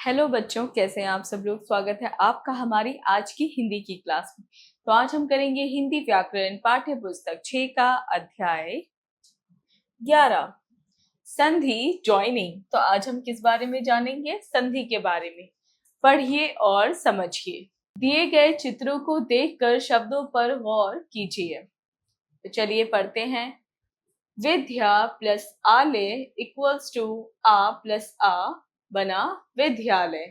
Hello बच्चों, कैसे हैं आप सब लोग। स्वागत है आपका हमारी आज की हिंदी की क्लास में। तो आज हम करेंगे हिंदी व्याकरण पाठ्य पुस्तक 6 का अध्याय 11 संधि ज्वाइनिंग। तो आज हम किस बारे में जानेंगे? संधि के बारे में। पढ़िए और समझिए। दिए गए चित्रों को देखकर शब्दों पर गौर कीजिए। तो चलिए पढ़ते हैं। विद्या प्लस आलय इक्वल्स टू आ प्लस आ बना विद्यालय।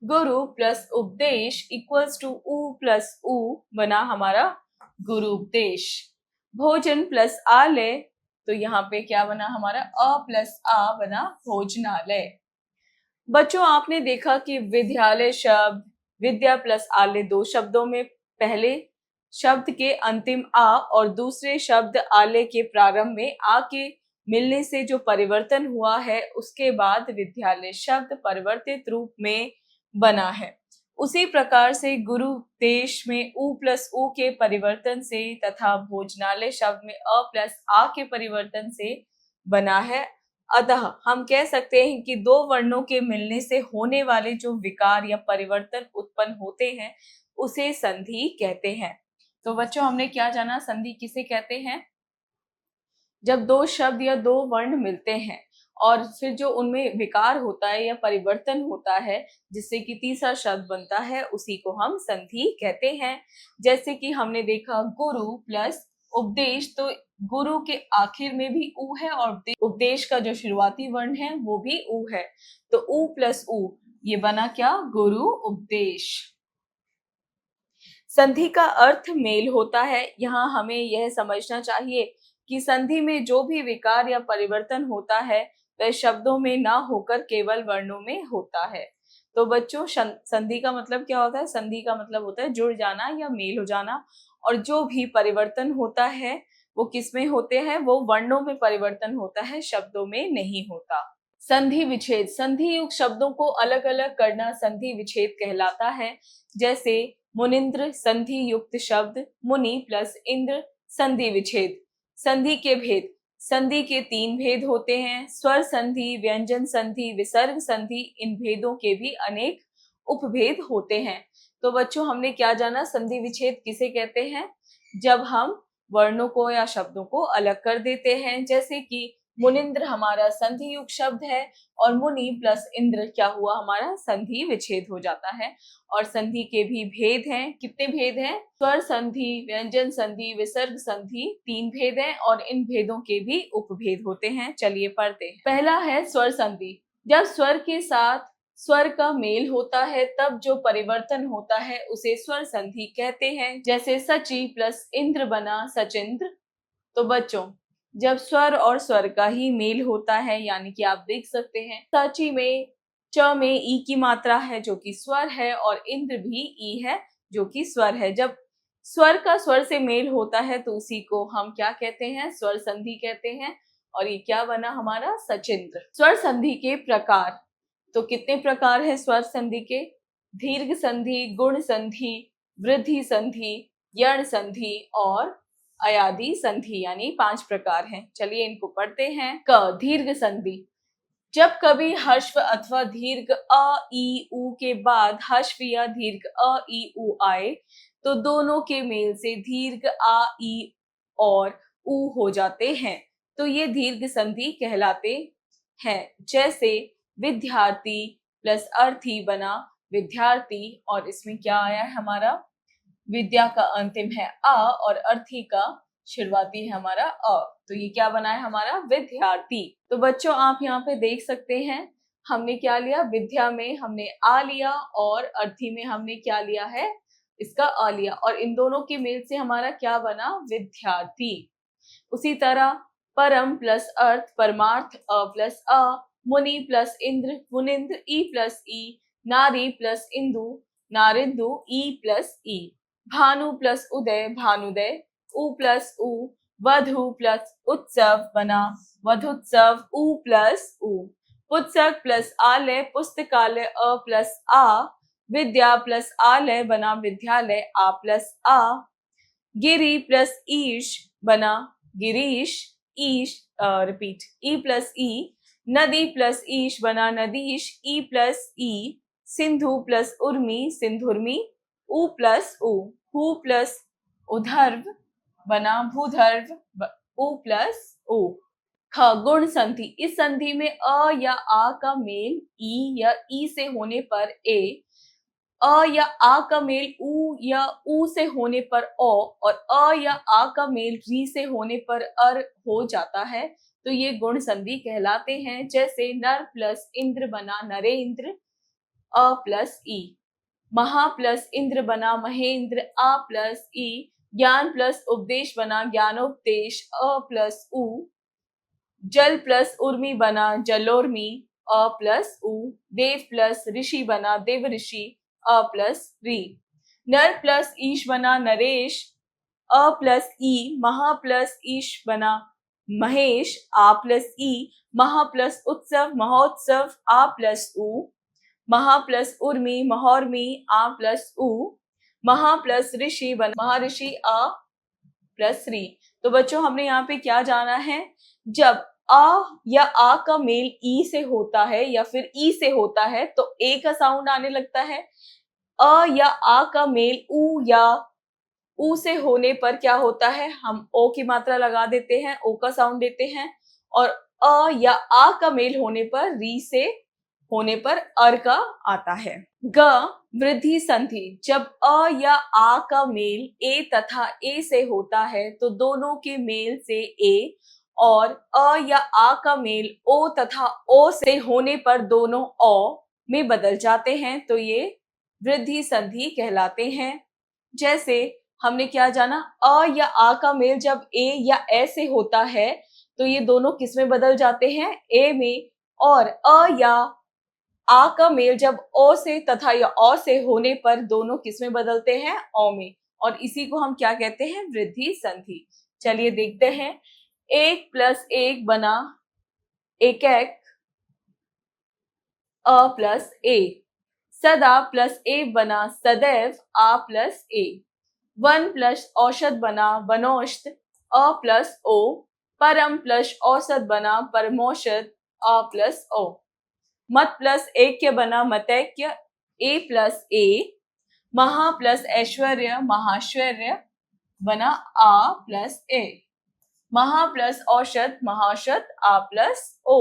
गुरु प्लस उपदेश इक्वल्स टू उ प्लस उ बना हमारा गुरु उपदेश। भोजन प्लस आलय, तो यहाँ पे क्या बना हमारा अ प्लस आ बना भोजनालय। बच्चों, आपने देखा कि विद्यालय शब्द विद्या प्लस आलय दो शब्दों में पहले शब्द के अंतिम आ और दूसरे शब्द आलय के प्रारंभ में आ के मिलने से जो परिवर्तन हुआ है, उसके बाद विद्यालय शब्द परिवर्तित रूप में बना है। उसी प्रकार से गुरु देश में उ प्लस उ के परिवर्तन से तथा भोजनालय शब्द में अ प्लस आ के परिवर्तन से बना है। अतः हम कह सकते हैं कि दो वर्णों के मिलने से होने वाले जो विकार या परिवर्तन उत्पन्न होते हैं, उसे संधि कहते हैं। तो बच्चों, हमने क्या जाना? संधि किसे कहते हैं? जब दो शब्द या दो वर्ण मिलते हैं और फिर जो उनमें विकार होता है या परिवर्तन होता है, जिससे कि तीसरा शब्द बनता है, उसी को हम संधि कहते हैं। जैसे कि हमने देखा गुरु प्लस उपदेश, तो गुरु के आखिर में भी उ है और उपदेश का जो शुरुआती वर्ण है वो भी उ है। तो उ प्लस उ, ये बना क्या? गुरु उपदेश। संधि का अर्थ मेल होता है। यहाँ हमें यह समझना चाहिए कि संधि में जो भी विकार या परिवर्तन होता है, वह शब्दों में ना होकर केवल वर्णों में होता है। तो बच्चों, संधि का मतलब क्या होता है? संधि का मतलब होता है जुड़ जाना या मेल हो जाना। और जो भी परिवर्तन होता है वो किस में होते हैं? वो वर्णों में परिवर्तन होता है, शब्दों में नहीं होता। संधि विच्छेद, संधि युक्त शब्दों को अलग अलग करना संधि विच्छेद कहलाता है। जैसे मुनिंद्र संधि युक्त शब्द, मुनि प्लस इंद्र संधि विच्छेद। संधि के भेद, संधि के 3 भेद होते हैं: स्वर संधि, व्यंजन संधि, विसर्ग संधि। इन भेदों के भी अनेक उपभेद होते हैं। तो बच्चों, हमने क्या जाना? संधि विच्छेद किसे कहते हैं? जब हम वर्णों को या शब्दों को अलग कर देते हैं। जैसे कि मुनिंद्र हमारा संधि युक्त शब्द है और मुनि प्लस इंद्र क्या हुआ? हमारा संधि विच्छेद हो जाता है। और संधि के भी भेद हैं। कितने भेद हैं? स्वर संधि, व्यंजन संधि, विसर्ग संधि, 3 भेद हैं और इन भेदों के भी उपभेद होते हैं। चलिए पढ़ते हैं। पहला है स्वर संधि। जब स्वर के साथ स्वर का मेल होता है, तब जो परिवर्तन होता है उसे स्वर संधि कहते हैं। जैसे सची प्लस इंद्र बना सचिंद्र। तो बच्चों, जब स्वर और स्वर का ही मेल होता है, यानी कि आप देख सकते हैं सची में च में ई की मात्रा है जो कि स्वर है और इंद्र भी ई है जो कि स्वर है। जब स्वर का स्वर से मेल होता है तो उसी को हम क्या कहते हैं? स्वर संधि कहते हैं। और ये क्या बना हमारा? सचिंद्र। स्वर संधि के प्रकार, तो कितने प्रकार है स्वर संधि के? दीर्घ संधि, गुण संधि, वृद्धि संधि, यण संधि और अयादि संधि, यानी 5 प्रकार हैं। चलिए इनको पढ़ते हैं। क, दीर्घ संधि। जब कभी हश्व अथवा दीर्घ अ ई उ के बाद हश्व या दीर्घ अ ई उ आए, तो दोनों के मेल से दीर्घ आ ई और उ हो जाते हैं, तो ये दीर्घ संधि कहलाते हैं। जैसे विद्यार्थी प्लस अर्थी बना विद्यार्थी, और इसमें क्या आया है हमारा? विद्या का अंतिम है आ और अर्थी का शुरुआती है हमारा अ, तो ये क्या बना है हमारा? विद्यार्थी। तो बच्चों, आप यहाँ पे देख सकते हैं, हमने क्या लिया? विद्या में हमने आ लिया और अर्थी में हमने क्या लिया है? इसका अ लिया, और इन दोनों के मेल से हमारा क्या बना? विद्यार्थी। उसी तरह परम प्लस अर्थ परमार्थ अ प्लस अ, मुनि प्लस इंद्र मुनिंद्र, ई प्लस ई, नारी प्लस इंदु नारिंदु, ई प्लस ई। भानु प्लस उदय भानुदय, उ प्लस उ। वधु प्लस उत्सव बना वधुत्सव, उ प्लस उ। पुस्तक प्लस आलय पुस्तकालय, अ प्लस आ। विद्या प्लस आलय बना विद्यालय, आ प्लस आ। गिरि प्लस ईश बना गिरीश, ईश रिपीट ई प्लस ई। नदी प्लस ईश बना नदीश, ई प्लस ई, सिंधु प्लस उर्मी सिंधुर्मी, ऊ प्लस ऊ, हु प्लस उधर्व बना भूधर्व, ऊ प्लस ऊ। ख गुण संधि, इस संधि में अ या आ का मेल ई या ई से होने पर ए, अ या आ का मेल ऊ या ऊ से होने पर ओ, और अ या आ का मेल री से होने पर अर हो जाता है, तो ये गुण संधि कहलाते हैं। जैसे नर प्लस इंद्र बना नरेंद्र, अ प्लस ई, महा प्लस इंद्र बना महेंद्र, आ प्लस ई, ज्ञान प्लस उपदेश बना ज्ञानोपदेश, अ प्लस उ, जल प्लस उर्मी बना जलोर्मी, अ प्लस उ, देव प्लस ऋषि बना देव ऋषि, अ प्लस री, नर प्लस ईश बना नरेश, अ प्लस ई, महा प्लस ईश बना महेश, आ प्लस ई, महा प्लस उत्सव महोत्सव, आ प्लस उ, महा प्लस उर्मी महोर्मी, आ प्लस उ, महा प्लस ऋषि बना महर्षि, आ प्लस री। तो बच्चों हमने यहाँ पे क्या जाना है, जब आ या आ का मेल ई से होता है या फिर ई से होता है तो ए का साउंड आने लगता है। अ या आ का मेल ऊ या ऊ से होने पर क्या होता है, हम ओ की मात्रा लगा देते हैं, ओ का साउंड देते हैं, और अ या आ का मेल होने पर री से होने पर अर का आता है। ग वृद्धि संधि, जब अ या आ का मेल ए तथा ए से होता है तो दोनों के मेल से ए, और अ या आ का मेल ओ तथा ओ से होने पर दोनों औ में बदल जाते हैं, तो ये वृद्धि संधि कहलाते हैं। जैसे हमने क्या जाना, अ या आ का मेल जब ए या ए से होता है तो ये दोनों किस में बदल जाते हैं, ए में, और अ या आ का मेल जब ओ से तथा या औ से होने पर दोनों किस में बदलते हैं, औ में, और इसी को हम क्या कहते हैं, वृद्धि संधि। चलिए देखते हैं, एक प्लस एक बना एक एक, अ प्लस ए, सदा प्लस ए बना सदैव, आ प्लस ए, वन प्लस औषध बना वनौषध, अ प्लस ओ, परम प्लस औसत बना परमौषध, अ प्लस ओ, मत प्लस ऐक्य बना मतैक्य, ए प्लस ए, महा प्लस ऐश्वर्य महाश्वर्य बना आ प्लस ए, महा प्लस औषध महाौषध, आ प्लस ओ।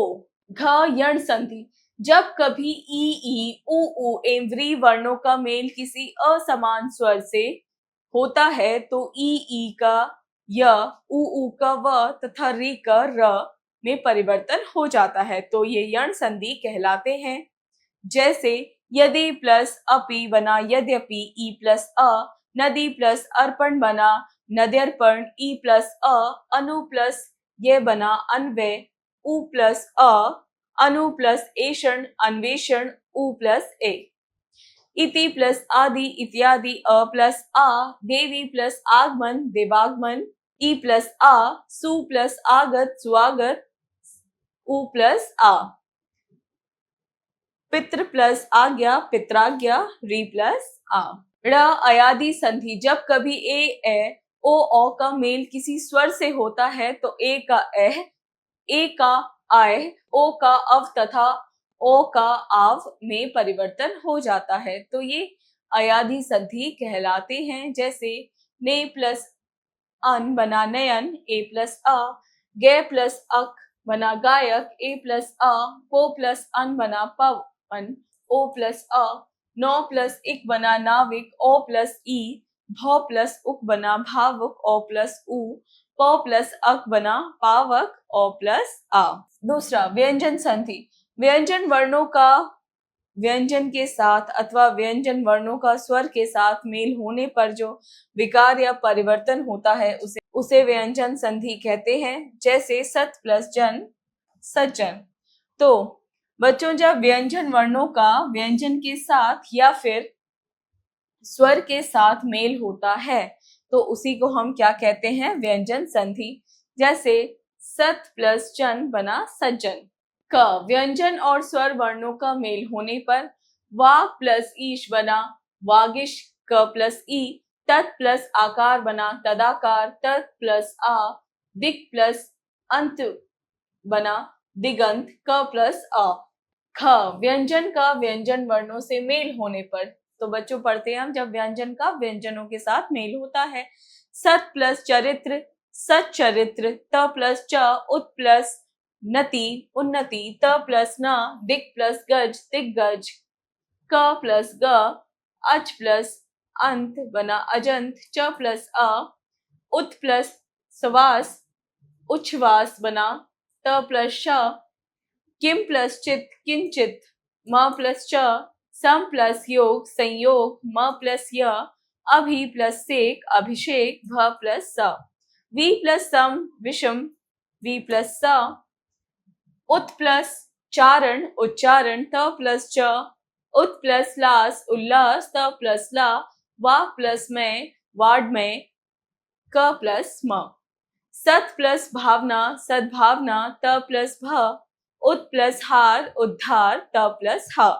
घ यण संधि, जब कभी ई उ एवं व्री वर्णों का मेल किसी असमान स्वर से होता है तो ई का य, उ का व तथा री का र में परिवर्तन हो जाता है, तो ये यण संधि कहलाते हैं। जैसे यदि प्लस अपि बना यद्यपि, ई प्लस अ, नदी प्लस अर्पण बना नद्यर्पण, ई प्लस अ, अनु प्लस ये बना अन्वय, उ प्लस अ, अनु प्लस एषण अन्वेषण, उ प्लस ए, इति प्लस आदि इत्यादि, अ प्लस आ, देवी प्लस आगमन देवागमन, ई प्लस आ, सु प्लस आगत सुआगत, उ प्लस आ, पितृ प्लस आज्ञा पित्राज्ञा, री प्लस आ। ड़ अयादि संधि, जब कभी ए ओ औ का मेल किसी स्वर से होता है तो ए का एह, ए का आय, ओ का अव तथा ओ का आव में परिवर्तन हो जाता है, तो ये अयादि संधि कहलाते हैं। जैसे ने प्लस अन बना नयन, ए प्लस अ, गे प्लस अक बना गायक, ए प्लस अ, पो प्लस अन बना पवन, ओ प्लस अ, नौ प्लस इक बना नाविक, ओ प्लस ई, भौ प्लस उक बना भावुक, ओ प्लस उ, प प्लस अक बना पावक, ओ प्लस आ। दूसरा व्यंजन संधि, व्यंजन वर्णों का व्यंजन के साथ अथवा व्यंजन वर्णों का स्वर के साथ मेल होने पर जो विकार या परिवर्तन होता है उसे व्यंजन संधि कहते हैं। जैसे सत प्लस जन सज्जन। तो बच्चों जब व्यंजन वर्णों का व्यंजन के साथ या फिर स्वर के साथ मेल होता है तो उसी को हम क्या कहते हैं, व्यंजन संधि। जैसे सत प्लस जन बना सज्जन। क व्यंजन और स्वर वर्णों का मेल होने पर वाग प्लस ईश बना वागिश, क प्लस ई, तत् प्लस आकार बना तदाकार, तत् प्लस आ, दिक प्लस अंत बना दिगंत क प्लस अ। ख व्यंजन का व्यंजन वर्णों से मेल होने पर। तो बच्चों पढ़ते हैं हम, जब व्यंजन का व्यंजनों के साथ मेल होता है। सत प्लस चरित्र सच्चरित्र, त प्लस च उत प्लस नति उन्नति, त प्लस न दिक प्लस गज दिग्गज, क प्लस ग अच प्लस अंत बना अजंत, च प्लस अ उत प्लस सवास उच्छ्वास बना, त प्लस श किम प्लस चित किंचित, म प्लस च सम प्लस योग संयोग, म प्लस य अभि प्लस सेक अभिषेक, भ प्लस स वी प्लस सम विषम, वी प्लस स उत प्लस चारण उच्चारण, त प्लस च उत प्लस लास उल्लास, त प्लस ला वाक प्लस में वार्ड में, क प्लस म सत प्लस भावना सद्भावना, त प्लस भ उत प्लस हार उद्धार, त प्लस ह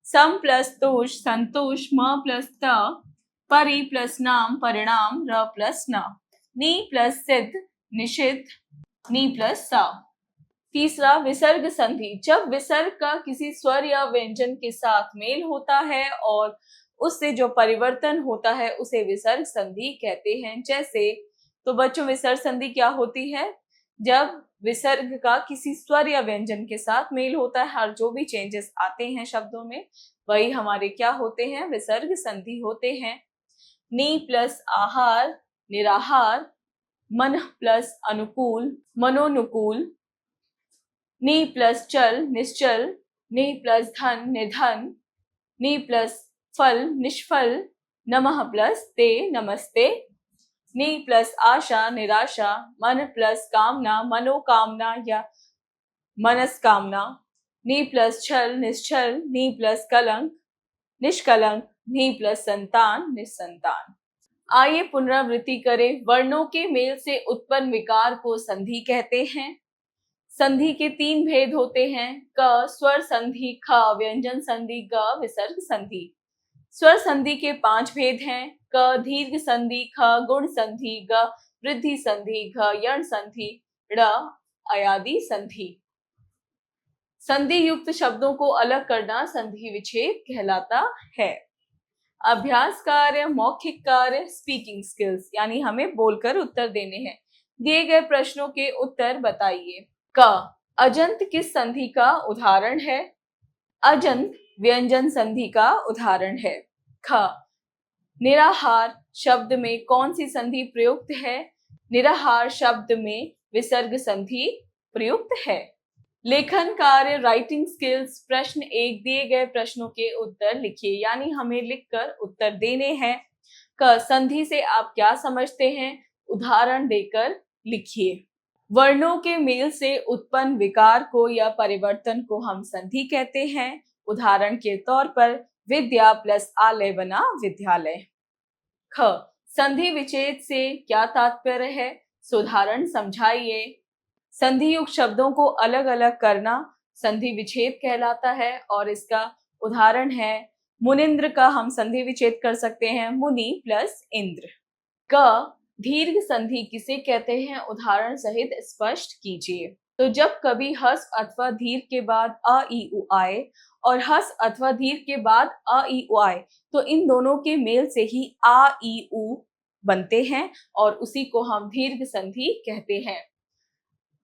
सम प्लस तोष संतोष, म प्लस त परि प्लस नाम परिणाम, र प्लस न नी प्लस सिद्ध निषिद्ध, नी प्लस सा। तीसरा विसर्ग संधि। जब विसर्ग का किसी स्वर या व्यंजन के साथ मेल होता है और उससे जो परिवर्तन होता है उसे विसर्ग संधि कहते हैं। जैसे, तो बच्चों विसर्ग संधि क्या होती है? जब विसर्ग का किसी स्वर या व्यंजन के साथ मेल होता है, हर जो भी चेंजेस आते हैं शब्दों में वही हमारे क्या होते हैं? विसर्ग संधि होते हैं। नी प्लस आहार निराहार, मन प्लस अनुकूल मनोनुकूल, नी प्लस चल निश्चल, नी प्लस धन निधन, नी प्लस फल निष्फल, नमः प्लस ते नमस्ते, नी प्लस आशा निराशा, मन प्लस कामना मनोकामना या मनस्कामना, नी प्लस छल निश्चल, नी प्लस कलंक निष्कलंक, नी प्लस संतान निस्संतान। आइए पुनरावृत्ति करें। वर्णों के मेल से उत्पन्न विकार को संधि कहते हैं। संधि के तीन भेद होते हैं, क स्वर संधि, ख व्यंजन संधि, ग विसर्ग संधि। स्वर संधि के 5 भेद हैं, क दीर्घ संधि, ख गुण संधि, ग वृद्धि संधि, घ यण संधि, ड़ अयादि संधि। संधि युक्त शब्दों को अलग करना संधि विच्छेद कहलाता है। अभ्यास कार्य, मौखिक कार्य, स्पीकिंग स्किल्स, यानी हमें बोलकर उत्तर देने हैं। दिए गए प्रश्नों के उत्तर बताइए। क अजंत किस संधि का उदाहरण है? अजंत व्यंजन संधि का उदाहरण है। ख निराहार शब्द में कौन सी संधि प्रयुक्त है? निराहार शब्द में विसर्ग संधि प्रयुक्त है। लेखन कार्य, राइटिंग स्किल्स, प्रश्न 1 दिए गए प्रश्नों के उत्तर लिखिए, यानी हमें लिखकर उत्तर देने हैं। क संधि से आप क्या समझते हैं? उदाहरण देकर लिखिए। वर्णों के मेल से उत्पन्न विकार को या परिवर्तन को हम संधि कहते हैं। उदाहरण के तौर पर विद्या प्लस आलय बना विद्यालय। ख संधि विच्छेद से क्या तात्पर्य है? उदाहरण समझाइए। संधि युक्त शब्दों को अलग अलग करना संधि विच्छेद कहलाता है और इसका उदाहरण है मुनिंद्र का हम संधि विच्छेद कर सकते हैं, मुनि प्लस इंद्र। क दीर्घ संधि किसे कहते हैं? उदाहरण सहित स्पष्ट कीजिए। तो जब कभी हस अथवा दीर्घ के बाद अ ई उ आए और हस अथवा दीर्घ के बाद अ ई उ आए तो इन दोनों के मेल से ही आ ई उ बनते हैं और उसी को हम दीर्घ संधि कहते हैं।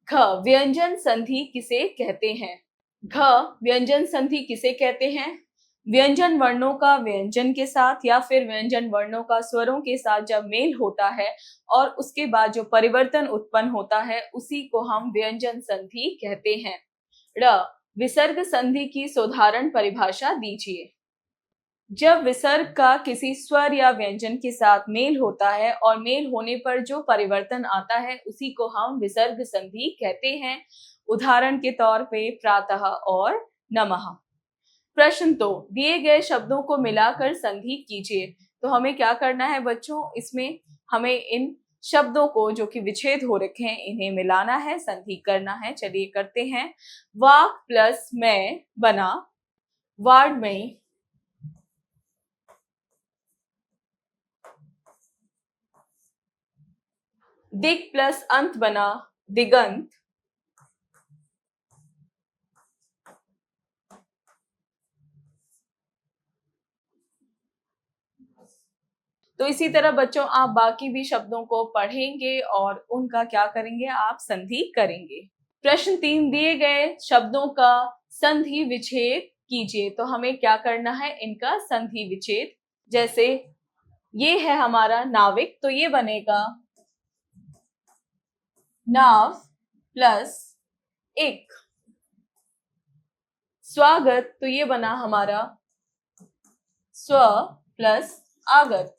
घ व्यंजन संधि किसे कहते हैं? घ व्यंजन संधि किसे कहते हैं? व्यंजन वर्णों का व्यंजन के साथ या फिर व्यंजन वर्णों का स्वरों के साथ जब मेल होता है और उसके बाद जो परिवर्तन उत्पन्न होता है उसी को हम व्यंजन संधि कहते हैं। ड़ विसर्ग संधि की साधारण परिभाषा दीजिए। जब विसर्ग का किसी स्वर या व्यंजन के साथ मेल होता है और मेल होने पर जो परिवर्तन आता है उसी को हम विसर्ग संधि कहते हैं। उदाहरण के तौर पे प्रातः और नमः। प्रश्न 2 दिए गए शब्दों को मिलाकर संधि कीजिए। तो हमें क्या करना है बच्चों? इसमें हमें इन शब्दों को जो कि विच्छेद हो रखे हैं इन्हें मिलाना है, संधि करना है। चलिए करते हैं। वाक प्लस मैं बना वार्ड में, दिक प्लस अंत बना दिगंत, तो इसी तरह बच्चों आप बाकी भी शब्दों को पढ़ेंगे और उनका क्या करेंगे, आप संधि करेंगे। प्रश्न 3, दिए गए शब्दों का संधि विच्छेद कीजिए। तो हमें क्या करना है, इनका संधि विच्छेद। जैसे ये है हमारा नाविक, तो ये बनेगा नाव प्लस एक। स्वागत, तो ये बना हमारा स्व प्लस आगत।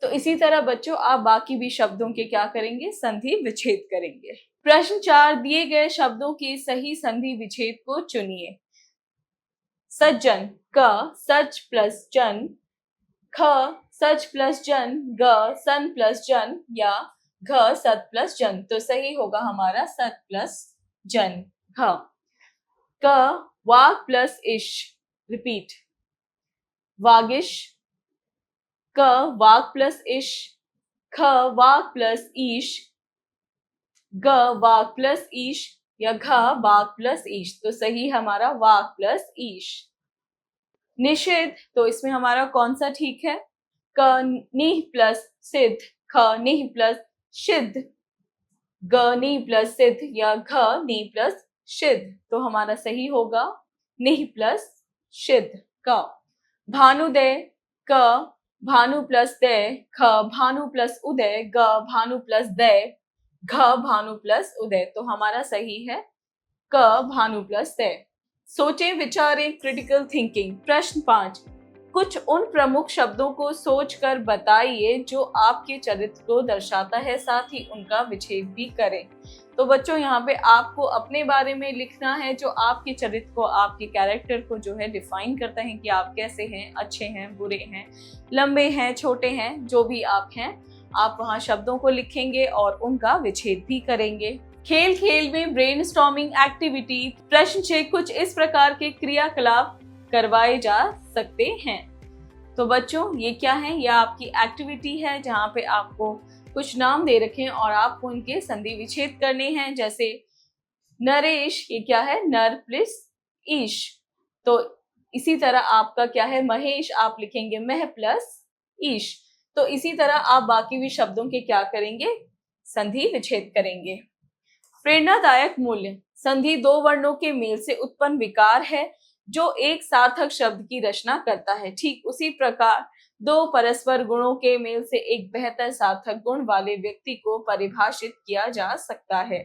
तो इसी तरह बच्चों आप बाकी भी शब्दों के क्या करेंगे, संधि विच्छेद करेंगे। प्रश्न 4, दिए गए शब्दों के सही संधि विच्छेद को चुनिए। सज्जन, क सच प्लस जन, ख सच प्लस जन, ग सन प्लस जन, या घ सत प्लस जन। तो सही होगा हमारा सत प्लस जन, घ। क वाग प्लस इश, रिपीट, वागिश। क वाग प्लस इश, ख वाग प्लस ईश, ग वाग प्लस ईश, या घ वाग प्लस ईश। तो सही हमारा वाग प्लस ईश। निषेध, तो इसमें हमारा कौन सा ठीक है, क निह प्लस सिद्ध, ख निह प्लस सिद्ध, ग नी प्लस सिद्ध, या घ नी प्लस सिद्ध। तो हमारा सही होगा निह प्लस सिद्ध, क। भानुदय, क भानु प्लस दय, ख भानु प्लस उदय, ग भानु प्लस दय, घ भानु प्लस उदय। तो हमारा सही है क भानु प्लस दय। सोचें विचारें, क्रिटिकल थिंकिंग। प्रश्न 5, कुछ उन प्रमुख शब्दों को सोचकर बताइए जो आपके चरित्र को दर्शाता है, साथ ही उनका विच्छेद भी करें। तो बच्चों यहाँ पे आपको अपने बारे में लिखना है जो आपके चरित्र को, आपके कैरेक्टर को जो है डिफाइन करता है कि आप कैसे हैं, अच्छे हैं, बुरे हैं, लंबे हैं, छोटे हैं, जो भी आप हैं, आप वहाँ शब्दों को लिखेंगे और उनका विच्छेद भी करेंगे। खेल खेल में ब्रेनस्टॉर्मिंग एक्टिविटी। प्रश्न 6, कुछ इस प्रकार के क्रियाकलाप करवाए जा सकते हैं। तो बच्चों ये क्या है, यह आपकी एक्टिविटी है जहाँ पे आपको कुछ नाम दे रखे हैं और आपको इनके संधि विच्छेद करने हैं। जैसे नरेश, ये क्या है, नर प्लस ईश। तो इसी तरह आपका क्या है, महेश, आप लिखेंगे मह प्लस ईश। तो इसी तरह आप बाकी भी शब्दों के क्या करेंगे, संधि विच्छेद करेंगे। प्रेरणादायक मूल्य। संधि दो वर्णों के मेल से उत्पन्न विकार है जो एक सार्थक शब्द की रचना करता है। ठीक उसी प्रकार दो परस्पर गुणों के मेल से एक बेहतर सार्थक गुण वाले व्यक्ति को परिभाषित किया जा सकता है।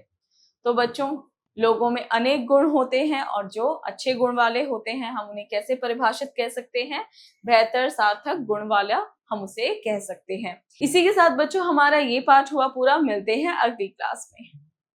तो बच्चों लोगों में अनेक गुण होते हैं और जो अच्छे गुण वाले होते हैं हम उन्हें कैसे परिभाषित कह सकते हैं, बेहतर सार्थक गुण वाला हम उसे कह सकते हैं। इसी के साथ बच्चों हमारा ये पाठ हुआ पूरा। मिलते हैं अगली क्लास में।